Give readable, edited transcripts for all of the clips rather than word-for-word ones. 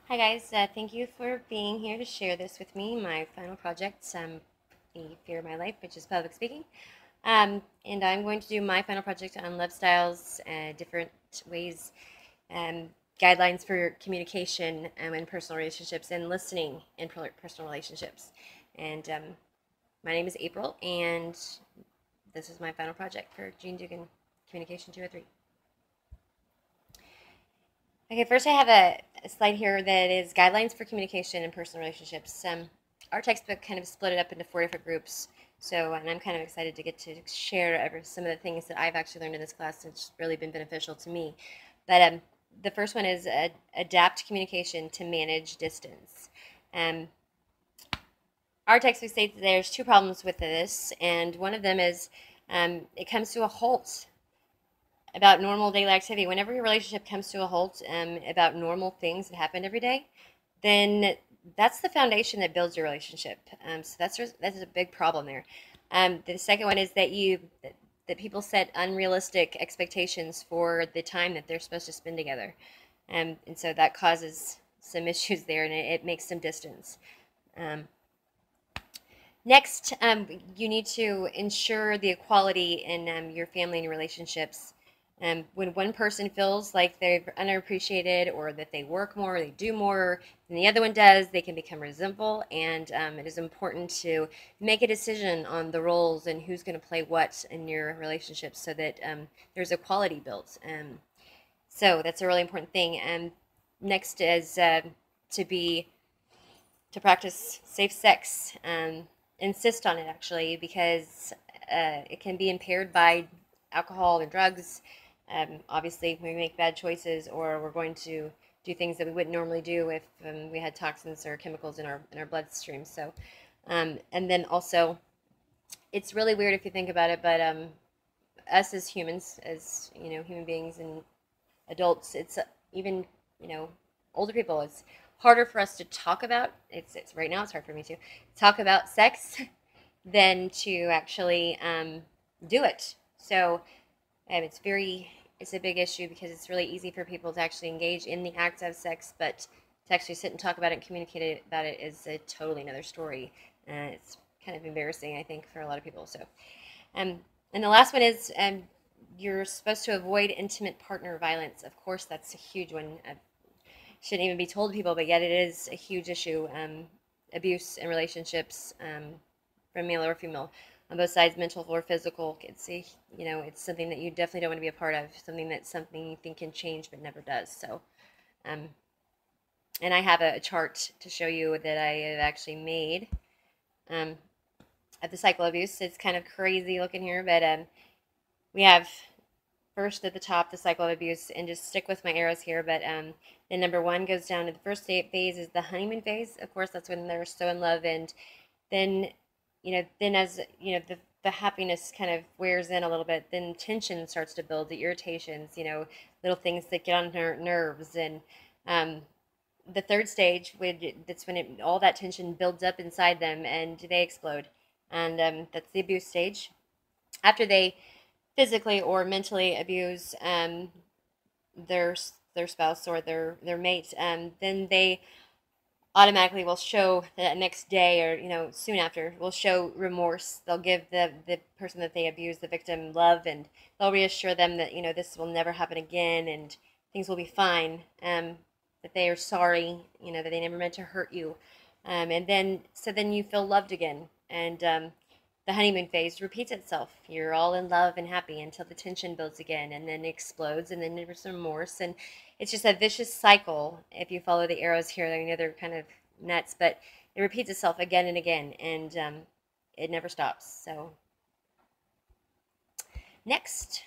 Hi guys, thank you for being here to share this with me, my final project, the fear of my life, which is public speaking. And I'm going to do my final project on love styles, different ways, um, guidelines for communication in personal relationships and listening in personal relationships. And my name is April, and this is my final project for Gene Dugan Communication 203. Okay, first I have a slide here that is guidelines for communication in personal relationships. Our textbook kind of split it up into 4 different groups. And I'm kind of excited to get to share some of the things that I've actually learned in this class that's really been beneficial to me. But the first one is adapt communication to manage distance. Um, our textbook states that there's 2 problems with this, and one of them is it comes to a halt about normal daily activity. Whenever your relationship comes to a halt, about normal things that happen every day, then that's the foundation that builds your relationship. So that's a big problem there. The second one is that people set unrealistic expectations for the time that they're supposed to spend together, and so that causes some issues there, and it makes some distance. Um, Next, you need to ensure the equality in your family and your relationships. When one person feels like they're underappreciated or that they work more, or they do more than the other one does, they can become resentful. And it is important to make a decision on the roles and who's going to play what in your relationship so that there's equality built. So that's a really important thing. Next is to be to practice safe sex. Insist on it actually because it can be impaired by alcohol and drugs. Obviously, we make bad choices, or we're going to do things that we wouldn't normally do if we had toxins or chemicals in our bloodstream. And then also, it's really weird if you think about it, but us as humans, as human beings and adults, it's even older people. It's harder for us to talk about. It's right now. It's hard for me to talk about sex than to actually do it. So it's a big issue because it's really easy for people to actually engage in the act of sex, but to actually sit and talk about it and communicate about it is a totally another story. It's kind of embarrassing, I think, for a lot of people. Um, and the last one is you're supposed to avoid intimate partner violence. Of course, that's a huge one. Shouldn't even be told to people, but yet it is a huge issue. Abuse in relationships, from male or female, on both sides, mental or physical. It's something that you definitely don't want to be a part of. Something you think can change but never does. Um, and I have a chart to show you that I have actually made um, of the cycle of abuse. It's kind of crazy looking here, but we have first at the top the cycle of abuse, and just stick with my arrows here. But then number 1 goes down to the first phase is the honeymoon phase. Of course, that's when they're so in love, and then then as the happiness kind of wears in a little bit, then tension starts to build, the irritations, little things that get on their nerves, and um, the third stage, that's when all that tension builds up inside them and they explode, and that's the abuse stage. After they physically or mentally abuse their their spouse or their mate, then they automatically will show that next day, or soon after, will show remorse. They'll give the person that they abuse, the victim, love, and they'll reassure them that this will never happen again and things will be fine, that they are sorry, that they never meant to hurt you, and then you feel loved again, and the honeymoon phase repeats itself. You're all in love and happy until the tension builds again, and then it explodes, and then there's remorse, and it's just a vicious cycle. If you follow the arrows here, they're kind of nuts, but it repeats itself again and again, and it never stops. So next,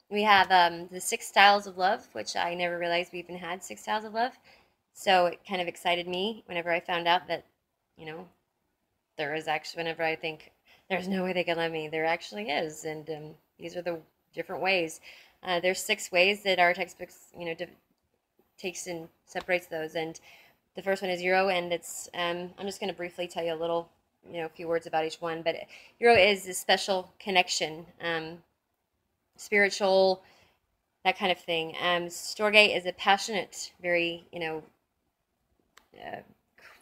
we have the 6 styles of love, which I never realized we even had 6 styles of love. So it kind of excited me whenever I found out that, you know, there is actually, whenever I think there's no way they can love me, there actually is. And these are the different ways. There's 6 ways that our textbooks, takes and separates those. And the first one is Euro, and it's, I'm just going to briefly tell you a little, a few words about each one. But Euro is a special connection, spiritual, that kind of thing. Storge is a passionate, very, uh,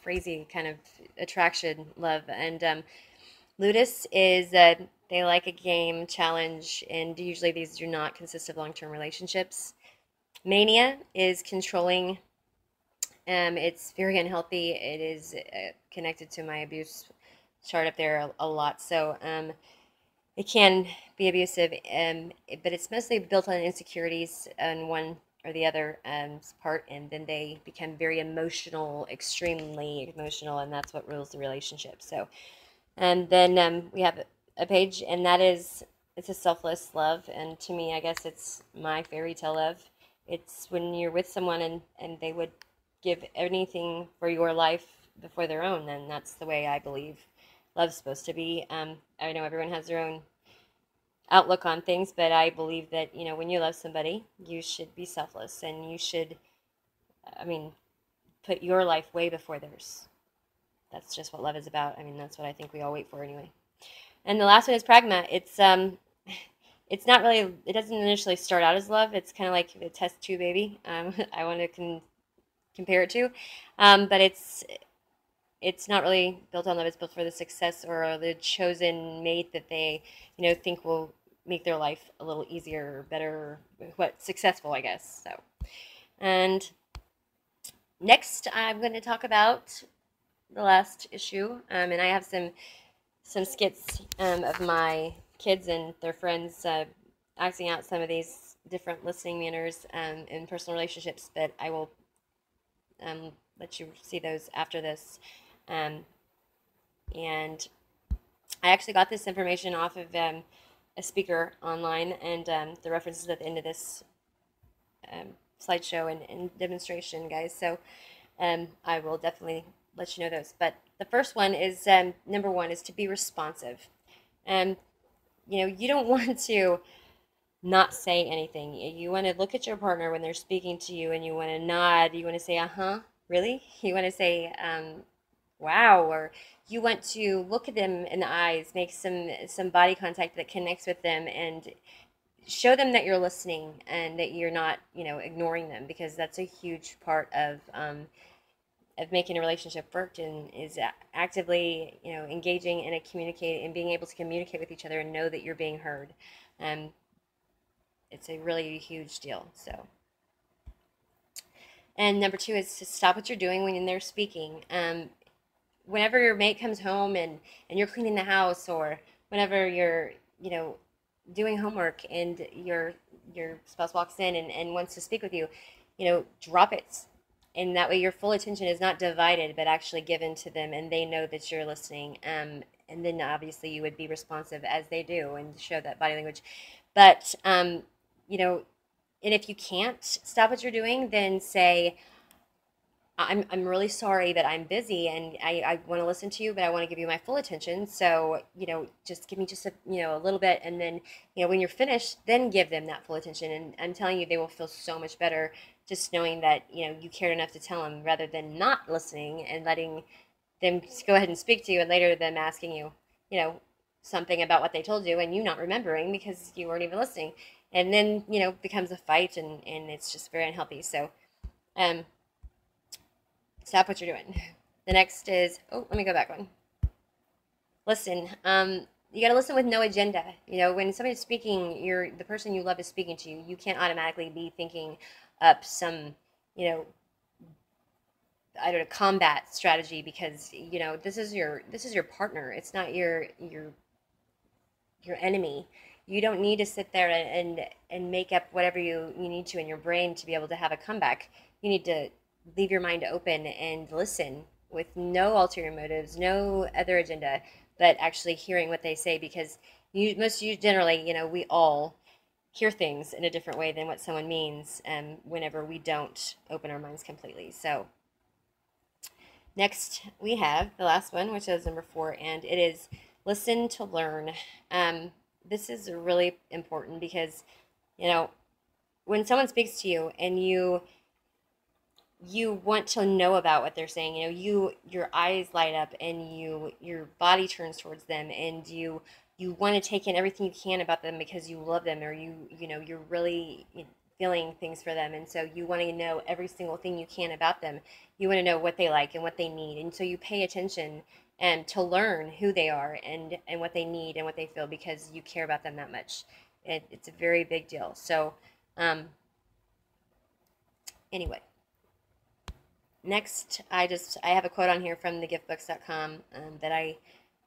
crazy kind of attraction, love. And Ludus is they like a game challenge, and usually these do not consist of long-term relationships. Mania is controlling. It's very unhealthy. It is connected to my abuse chart up there a lot. So it can be abusive, but it's mostly built on insecurities on one or the other part, and then they become very emotional, extremely emotional, and that's what rules the relationship. So, and then we have a page, and that is it's a selfless love, and to me, I guess it's my fairy tale love. It's when you're with someone and they would give anything for your life before their own, and that's the way I believe love's supposed to be. I know everyone has their own outlook on things, but I believe that, when you love somebody, you should be selfless and you should, I mean, put your life way before theirs. That's just what love is about. I mean, that's what I think we all wait for anyway. And the last one is pragma. It's not really. It doesn't initially start out as love. It's kind of like a test tube baby. I want to compare it to, but it's not really built on love. It's built for the success or the chosen mate that they, think will make their life a little easier or better, what successful, I guess. So, and next, I'm going to talk about the last issue, and I have some skits of my kids and their friends acting out some of these different listening manners in personal relationships, but I will let you see those after this. And I actually got this information off of a speaker online, and the references at the end of this slideshow and demonstration, guys. So I will definitely let you know those. But the first one is number one is to be responsive. You don't want to not say anything. You want to look at your partner when they're speaking to you, and you want to nod. You want to say, "Uh-huh, really?" You want to say, "Wow," or you want to look at them in the eyes, make some body contact that connects with them, and show them that you're listening and that you're not, ignoring them, because that's a huge part of making a relationship work, and is actively, engaging in a communicate and being able to communicate with each other and know that you're being heard. Um, it's a really huge deal. So, and number two is to stop what you're doing when they're speaking. Whenever your mate comes home and you're cleaning the house, or whenever you're, doing homework and your spouse walks in and wants to speak with you, drop it. And that way your full attention is not divided, but actually given to them, and they know that you're listening. And then obviously you would be responsive as they do and show that body language. But, and if you can't stop what you're doing, then say, I'm really sorry that I'm busy, and I want to listen to you, but I want to give you my full attention. So, just give me just a little bit. And then, when you're finished, then give them that full attention. And I'm telling you, they will feel so much better just knowing that, you cared enough to tell them, rather than not listening and letting them go ahead and speak to you, and later them asking you, something about what they told you and you not remembering because you weren't even listening. And then, becomes a fight, and it's just very unhealthy. So, stop what you're doing. The next is, let me go back one. Listen. You got to listen with no agenda. When somebody's speaking, the person you love is speaking to you. You can't automatically be thinking up some, I don't know, combat strategy, because this is your partner. It's not your enemy. You don't need to sit there and make up whatever you need to in your brain to be able to have a comeback. You need to leave your mind open and listen with no ulterior motives, no other agenda, but actually hearing what they say, because generally, we all hear things in a different way than what someone means, whenever we don't open our minds completely. So next we have the last one, which is number 4, and it is listen to learn. This is really important because, when someone speaks to you and you want to know about what they're saying, your eyes light up, and your body turns towards them, and you want to take in everything you can about them because you love them, or you're really feeling things for them, and so you want to know every single thing you can about them. You want to know what they like and what they need, and so you pay attention and to learn who they are and what they need and what they feel because you care about them that much. It's a very big deal. So anyway, next I have a quote on here from thegiftbooks.com that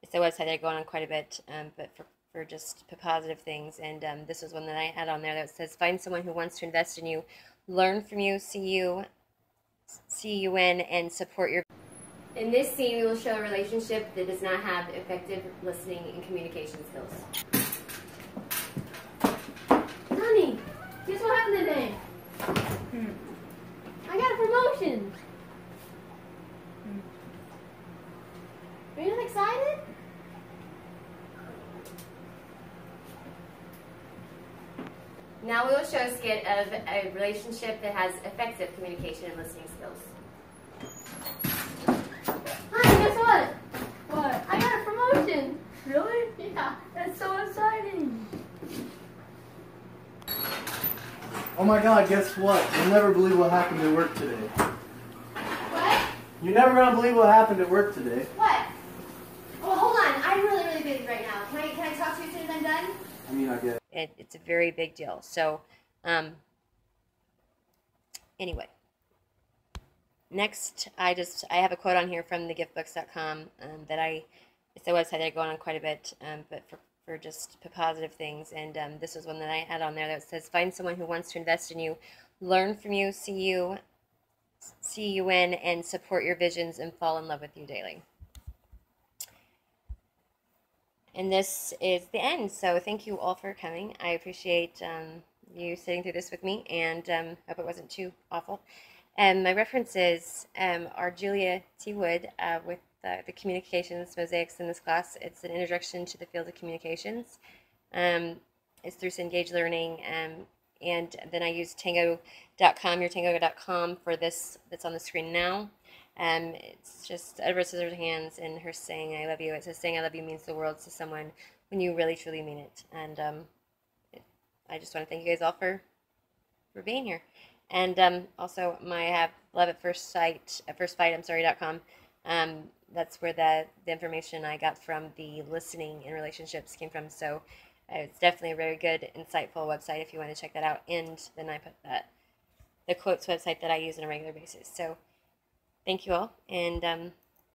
it's a website that I go on quite a bit, but for just positive things. And this was one that I had on there that says, "Find someone who wants to invest in you, learn from you, see you in, and support your." In this scene, we will show a relationship that does not have effective listening and communication skills. Honey, guess what happened today? I got a promotion. Are you not excited? Now we will show a skit of a relationship that has effective communication and listening skills. Hi, guess what? What? I got a promotion. Really? Yeah. That's so exciting. Oh my God, guess what? You'll never believe what happened at work today. What? You're never gonna believe what happened at work today. What? Oh, hold on. I'm really busy right now. Can I talk to you as soon as I'm done? I mean, I guess. It's a very big deal. So, anyway. Next, I have a quote on here from thegiftbooks.com that it's a website that I go on quite a bit, but for just positive things. And this was one that I had on there that says, "Find someone who wants to invest in you, learn from you, see you in, and support your visions and fall in love with you daily." And this is the end. So thank you all for coming. I appreciate you sitting through this with me, and hope it wasn't too awful. My references are Julia T. Wood with the Communications Mosaics in this class. It's an introduction to the field of communications. It's through Cengage Learning, and then I use tango.com, yourtango.com for this that's on the screen now. It's just Edward Scissorhands and her saying "I love you." It says saying "I love you" means the world to someone when you really truly mean it. And I just want to thank you guys all for being here. And also I have love at first sight, .com. That's where the information I got from the listening in relationships came from. So it's definitely a very good, insightful website if you want to check that out. And then I put the quotes website that I use on a regular basis. So thank you all, and